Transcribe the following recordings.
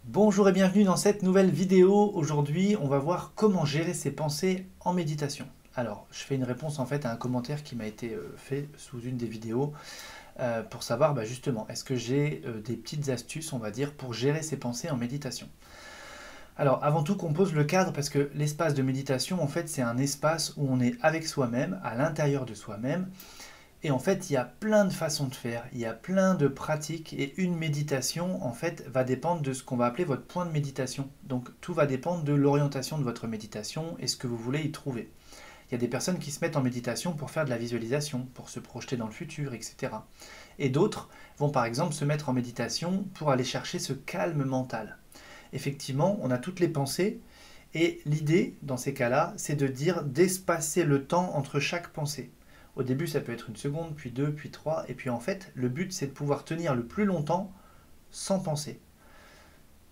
Bonjour et bienvenue dans cette nouvelle vidéo. Aujourd'hui, on va voir comment gérer ses pensées en méditation. Alors, je fais une réponse en fait à un commentaire qui m'a été fait sous une des vidéos pour savoir justement, est-ce que j'ai des petites astuces, on va dire, pour gérer ses pensées en méditation. Alors, avant tout, qu'on pose le cadre parce que l'espace de méditation, en fait, c'est un espace où on est avec soi-même, à l'intérieur de soi-même. Et en fait, il y a plein de façons de faire, il y a plein de pratiques et une méditation, en fait, va dépendre de ce qu'on va appeler votre point de méditation. Donc tout va dépendre de l'orientation de votre méditation et ce que vous voulez y trouver. Il y a des personnes qui se mettent en méditation pour faire de la visualisation, pour se projeter dans le futur, etc. Et d'autres vont par exemple se mettre en méditation pour aller chercher ce calme mental. Effectivement, on a toutes les pensées et l'idée, dans ces cas-là, c'est de dire d'espacer le temps entre chaque pensée. Au début, ça peut être une seconde, puis deux, puis trois, et puis en fait, le but, c'est de pouvoir tenir le plus longtemps sans penser.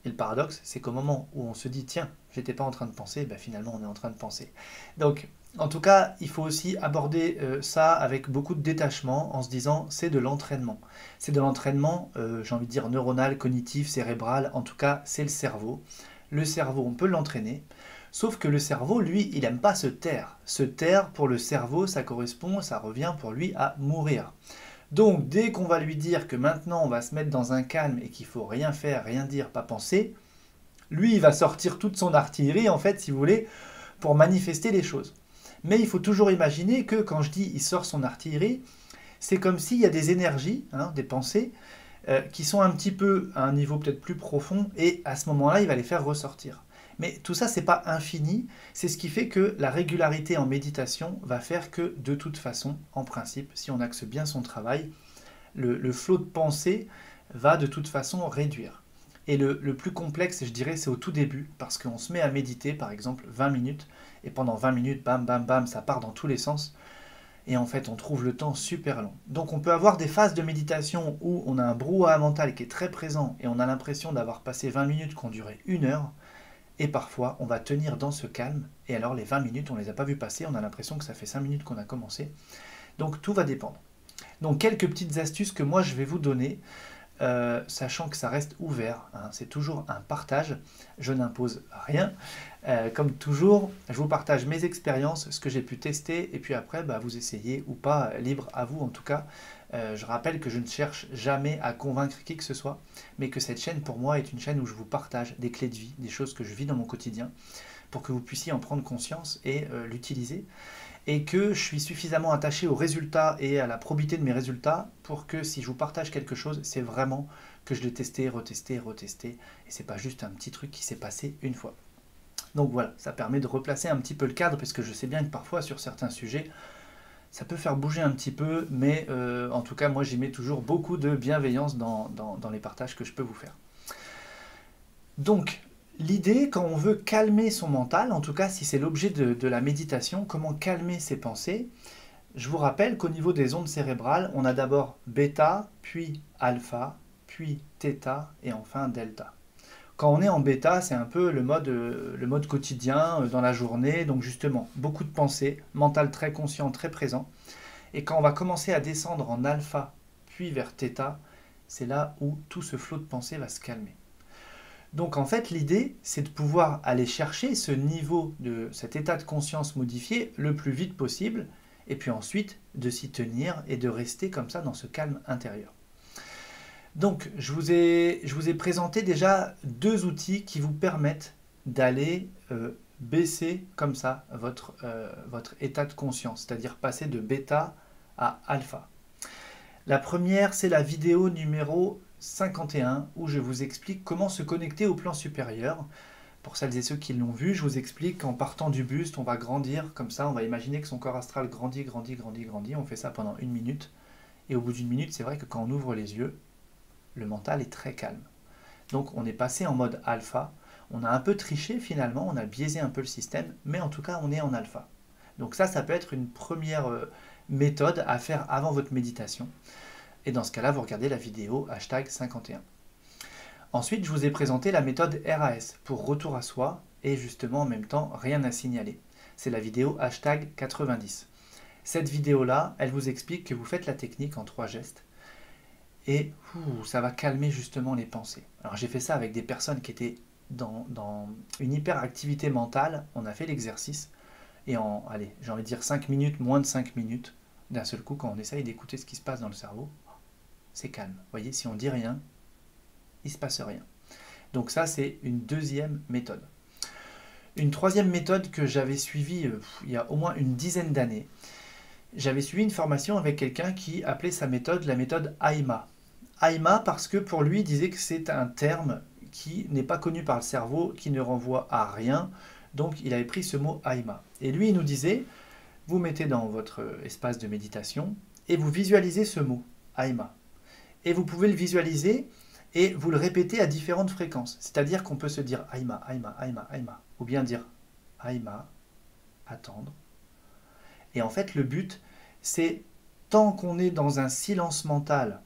Et le paradoxe, c'est qu'au moment où on se dit, tiens, j'étais pas en train de penser, finalement, on est en train de penser. Donc, en tout cas, il faut aussi aborder ça avec beaucoup de détachement en se disant, c'est de l'entraînement. C'est de l'entraînement, j'ai envie de dire, neuronal, cognitif, cérébral, en tout cas, c'est le cerveau. Le cerveau, on peut l'entraîner. Sauf que le cerveau, lui, il n'aime pas se taire. Se taire, pour le cerveau, ça correspond, ça revient pour lui à mourir. Donc, dès qu'on va lui dire que maintenant on va se mettre dans un calme et qu'il faut rien faire, rien dire, pas penser, lui, il va sortir toute son artillerie, en fait, si vous voulez, pour manifester les choses. Mais il faut toujours imaginer que quand je dis il sort son artillerie, c'est comme s'il y a des énergies, des pensées, qui sont un petit peu à un niveau peut-être plus profond, et à ce moment-là, il va les faire ressortir. Mais tout ça, c'est pas infini, c'est ce qui fait que la régularité en méditation va faire que, de toute façon, en principe, si on axe bien son travail, le flot de pensée va de toute façon réduire. Et le plus complexe, je dirais, c'est au tout début, parce qu'on se met à méditer, par exemple, 20 minutes, et pendant 20 minutes, bam, bam, bam, ça part dans tous les sens, et en fait, on trouve le temps super long. Donc on peut avoir des phases de méditation où on a un brouhaha mental qui est très présent, et on a l'impression d'avoir passé 20 minutes qui ont duré une heure, et parfois, on va tenir dans ce calme, et alors les 20 minutes, on ne les a pas vues passer, on a l'impression que ça fait 5 minutes qu'on a commencé. Donc tout va dépendre. Donc quelques petites astuces que moi je vais vous donner, sachant que ça reste ouvert, c'est toujours un partage, je n'impose rien. Comme toujours, je vous partage mes expériences, ce que j'ai pu tester, et puis après, vous essayez ou pas, libre à vous en tout cas. Je rappelle que je ne cherche jamais à convaincre qui que ce soit, mais que cette chaîne pour moi est une chaîne où je vous partage des clés de vie, des choses que je vis dans mon quotidien, pour que vous puissiez en prendre conscience et l'utiliser. Et que je suis suffisamment attaché aux résultats et à la probité de mes résultats pour que si je vous partage quelque chose, c'est vraiment que je l'ai testé, retesté, retesté, et c'est pas juste un petit truc qui s'est passé une fois. Donc voilà, ça permet de replacer un petit peu le cadre, parce que je sais bien que parfois sur certains sujets, ça peut faire bouger un petit peu, mais en tout cas, moi j'y mets toujours beaucoup de bienveillance dans les partages que je peux vous faire. Donc, l'idée, quand on veut calmer son mental, en tout cas si c'est l'objet de la méditation, comment calmer ses pensées, je vous rappelle qu'au niveau des ondes cérébrales, on a d'abord bêta, puis alpha, puis theta et enfin delta. Quand on est en bêta, c'est un peu le mode quotidien dans la journée, donc justement, beaucoup de pensées, mental très conscient, très présent. Et quand on va commencer à descendre en alpha, puis vers theta, c'est là où tout ce flot de pensées va se calmer. Donc en fait, l'idée, c'est de pouvoir aller chercher ce niveau de cet état de conscience modifié le plus vite possible, et puis ensuite de s'y tenir et de rester comme ça dans ce calme intérieur. Donc, je vous ai présenté déjà deux outils qui vous permettent d'aller baisser comme ça votre état de conscience, c'est-à-dire passer de bêta à alpha. La première, c'est la vidéo numéro 51 où je vous explique comment se connecter au plan supérieur. Pour celles et ceux qui l'ont vu, je vous explique qu'en partant du buste, on va grandir comme ça, on va imaginer que son corps astral grandit, grandit, grandit, grandit. On fait ça pendant une minute. Et au bout d'une minute, c'est vrai que quand on ouvre les yeux, le mental est très calme. Donc on est passé en mode alpha, on a un peu triché finalement, on a biaisé un peu le système, mais en tout cas on est en alpha. Donc ça peut être une première méthode à faire avant votre méditation. Et dans ce cas-là, vous regardez la vidéo hashtag 51. Ensuite, je vous ai présenté la méthode RAS pour retour à soi et justement en même temps rien à signaler. C'est la vidéo hashtag 90. Cette vidéo-là, elle vous explique que vous faites la technique en 3 gestes. et ça va calmer justement les pensées. Alors j'ai fait ça avec des personnes qui étaient dans une hyperactivité mentale. On a fait l'exercice et allez, j'ai envie de dire 5 minutes, moins de 5 minutes, d'un seul coup, quand on essaye d'écouter ce qui se passe dans le cerveau, c'est calme. Vous voyez, si on dit rien, il ne se passe rien. Donc ça, c'est une deuxième méthode. Une troisième méthode que j'avais suivie il y a au moins une dizaine d'années, j'avais suivi une formation avec quelqu'un qui appelait sa méthode la méthode AIMA. AIMA parce que pour lui, il disait que c'est un terme qui n'est pas connu par le cerveau, qui ne renvoie à rien. Donc il avait pris ce mot AIMA. Et lui, il nous disait, vous mettez dans votre espace de méditation et vous visualisez ce mot, AIMA. Et vous pouvez le visualiser et vous le répétez à différentes fréquences. C'est-à-dire qu'on peut se dire AIMA, AIMA, AIMA, AIMA. Ou bien dire AIMA, attendre. Et en fait, le but, c'est tant qu'on est dans un silence mental,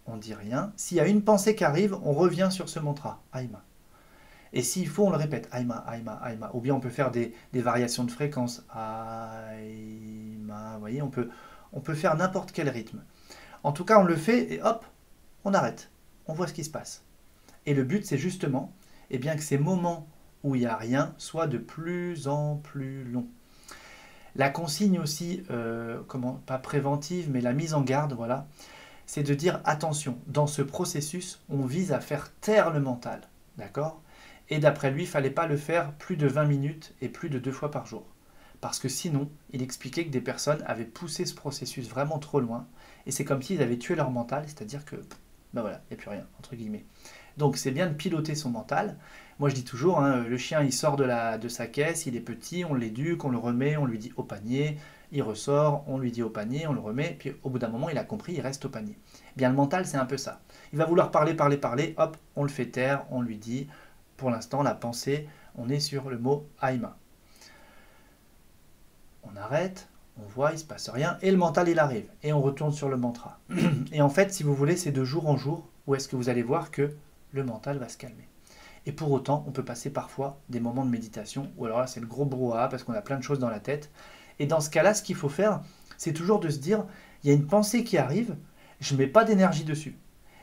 on ne dit rien. S'il y a une pensée qui arrive, on revient sur ce mantra, AIMA. Et s'il faut, on le répète, AIMA, AIMA, AIMA. Ou bien on peut faire des variations de fréquence, AIMA. Vous voyez, on peut faire n'importe quel rythme. En tout cas, on le fait et hop, on arrête. On voit ce qui se passe. Et le but, c'est justement eh bien, que ces moments où il n'y a rien soient de plus en plus longs. La consigne aussi, pas préventive, mais la mise en garde, voilà, c'est de dire attention, dans ce processus, on vise à faire taire le mental, d'accord? Et d'après lui, il ne fallait pas le faire plus de 20 minutes et plus de 2 fois par jour. Parce que sinon, il expliquait que des personnes avaient poussé ce processus vraiment trop loin, et c'est comme s'ils avaient tué leur mental, c'est-à-dire que, ben voilà, il n'y a plus rien, entre guillemets. Donc c'est bien de piloter son mental. Moi je dis toujours, hein, le chien il sort de sa caisse, il est petit, on l'éduque, on le remet, on lui dit au panier, il ressort, on lui dit au panier, on le remet, puis au bout d'un moment il a compris, il reste au panier. Eh bien le mental c'est un peu ça. Il va vouloir parler, hop, on le fait taire, on lui dit, pour l'instant la pensée, on est sur le mot AIMA. On arrête, on voit, il ne se passe rien, et le mental il arrive, et on retourne sur le mantra. Et en fait, si vous voulez, c'est de jour en jour où est-ce que vous allez voir que le mental va se calmer. Et pour autant, on peut passer parfois des moments de méditation, ou alors là c'est le gros brouhaha parce qu'on a plein de choses dans la tête. Et dans ce cas-là, ce qu'il faut faire, c'est toujours de se dire, il y a une pensée qui arrive, je ne mets pas d'énergie dessus.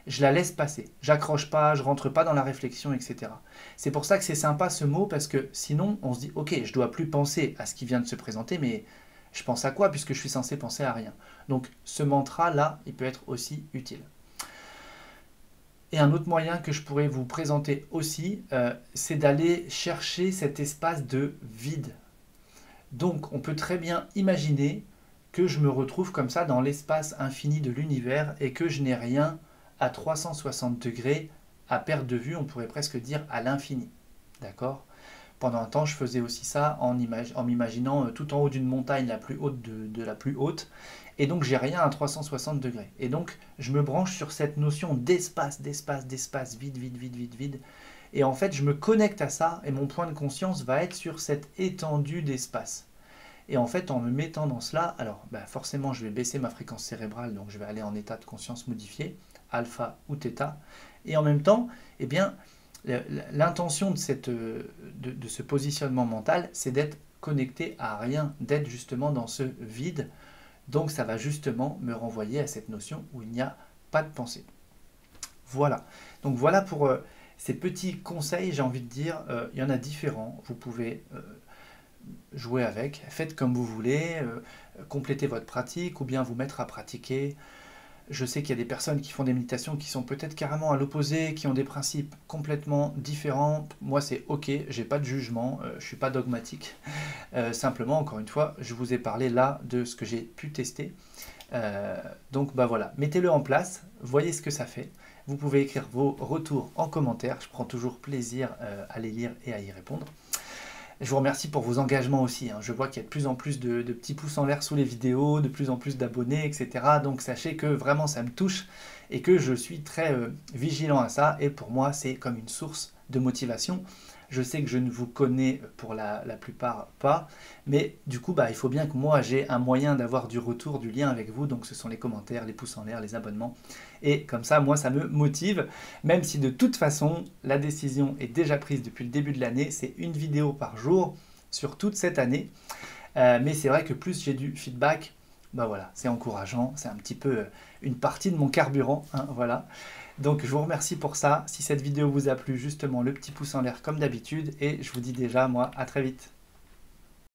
Je la laisse passer. J'accroche pas, je rentre pas dans la réflexion, etc. C'est pour ça que c'est sympa ce mot, parce que sinon, on se dit, ok, je dois plus penser à ce qui vient de se présenter, mais je pense à quoi puisque je suis censé penser à rien. Donc ce mantra-là, il peut être aussi utile. Et un autre moyen que je pourrais vous présenter aussi, c'est d'aller chercher cet espace de vide. Donc on peut très bien imaginer que je me retrouve comme ça dans l'espace infini de l'univers et que je n'ai rien à 360 degrés à perte de vue, on pourrait presque dire à l'infini. D'accord ? Pendant un temps, je faisais aussi ça en m'imaginant tout en haut d'une montagne la plus haute de la plus haute. Et donc, j'ai rien à 360 degrés. Et donc, je me branche sur cette notion d'espace, vide, vide, vide, vide, vide. Et en fait, je me connecte à ça et mon point de conscience va être sur cette étendue d'espace. Et en fait, en me mettant dans cela, alors forcément, je vais baisser ma fréquence cérébrale, donc je vais aller en état de conscience modifié, alpha ou theta. Et en même temps, eh bien, l'intention de ce positionnement mental, c'est d'être connecté à rien, d'être justement dans ce vide. Donc ça va justement me renvoyer à cette notion où il n'y a pas de pensée. Voilà. Donc voilà pour ces petits conseils, j'ai envie de dire, il y en a différents. Vous pouvez jouer avec, faites comme vous voulez, complétez votre pratique ou bien vous mettre à pratiquer. Je sais qu'il y a des personnes qui font des méditations qui sont peut-être carrément à l'opposé, qui ont des principes complètement différents. Moi, c'est ok, j'ai pas de jugement, je suis pas dogmatique. Simplement, encore une fois, je vous ai parlé là de ce que j'ai pu tester. Donc, voilà, mettez-le en place, voyez ce que ça fait. Vous pouvez écrire vos retours en commentaire. Je prends toujours plaisir à les lire et à y répondre. Je vous remercie pour vos engagements aussi. Je vois qu'il y a de plus en plus de petits pouces en l'air sous les vidéos, de plus en plus d'abonnés, etc. Donc sachez que vraiment ça me touche et que je suis très vigilant à ça. Et pour moi, c'est comme une source de motivation. Je sais que je ne vous connais pour la plupart pas, mais du coup, il faut bien que moi, j'ai un moyen d'avoir du retour, du lien avec vous. Donc ce sont les commentaires, les pouces en l'air, les abonnements. Et comme ça, moi, ça me motive, même si de toute façon, la décision est déjà prise depuis le début de l'année. C'est une vidéo par jour sur toute cette année. Mais c'est vrai que plus j'ai du feedback, voilà, c'est encourageant, c'est un petit peu une partie de mon carburant, hein, voilà. Donc je vous remercie pour ça. Si cette vidéo vous a plu, justement, le petit pouce en l'air comme d'habitude. Et je vous dis déjà, moi, à très vite.